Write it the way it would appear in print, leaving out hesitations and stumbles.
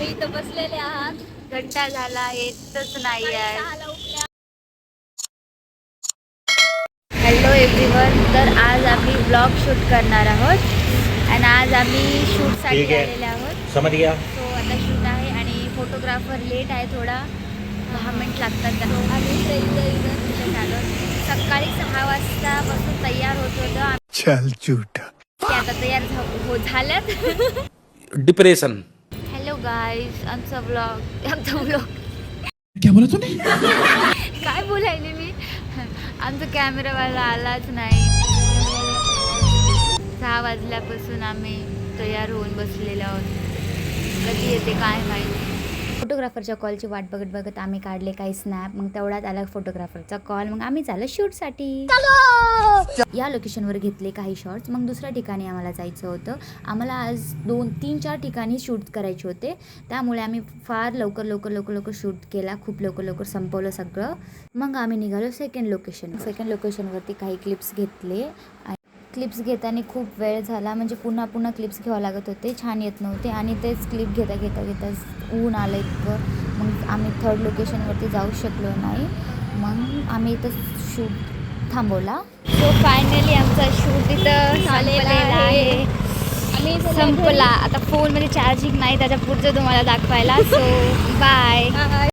आम्ही इथं बसलेले आहात, घंटा झाला येतच नाही आहे. हॅलो एव्हरीवन, तर आज आम्ही ब्लॉग शूट करणार आहोत आणि आज आम्ही शूटसाठी आलेले आहोत. समझ गया. तो आता शूट आहे आणि फोटोग्राफर लेट आहे, थोडा 10 मिनिट लागतात. आम्ही इथं आलो. सकाळी 6 वाजतापासून तयार होत होतं. चल झूठा. आता तयार झाल्यात. डिप्रेशन. हॅलो गाईज, आमचा ब्लॉग क्या बोला तूने? काय बोलायले मी. आमचा कॅमेरावाला आलाच नाही. 6 वाजल्यापासून आम्ही तयार होऊन बसलेलो आहोत. कधी येते काय माहिती. फोटोग्राफरच्या कॉलची वाट बघत बघत आम्ही काढले काही स्नॅप. मग तेवढ्यात आला फोटोग्राफरचा कॉल. मग आम्ही चाललो शूटसाठी. या लोकेशनवर घेतले काही शॉट्स. मग दुसऱ्या ठिकाणी आम्हाला जायचं होतं. आम्हाला आज 2-3-4 ठिकाणी शूट करायचे होते. त्यामुळे आम्ही फार लवकर शूट केला. खूप लवकर संपवलं सगळं. मग आम्ही निघालो सेकंड लोकेशनवरती काही क्लिप्स घेतले. क्लिप्स घेताना खूप वेळ झाला, म्हणजे पुन्हा क्लिप्स घ्यावं लागत होते. छान येत नव्हते आणि तेच क्लिप घेता ऊन आलं इतकं. मग आम्ही थर्ड लोकेशनवरती जाऊ शकलो नाही. मग आम्ही इथं शूट थांबवला. सो फायनली आमचा शूट इथं झालेला आहे. संपला. आता फोनमध्ये चार्जिंग नाही, त्याच्या पुढचं तुम्हाला दाखवायला. So bye.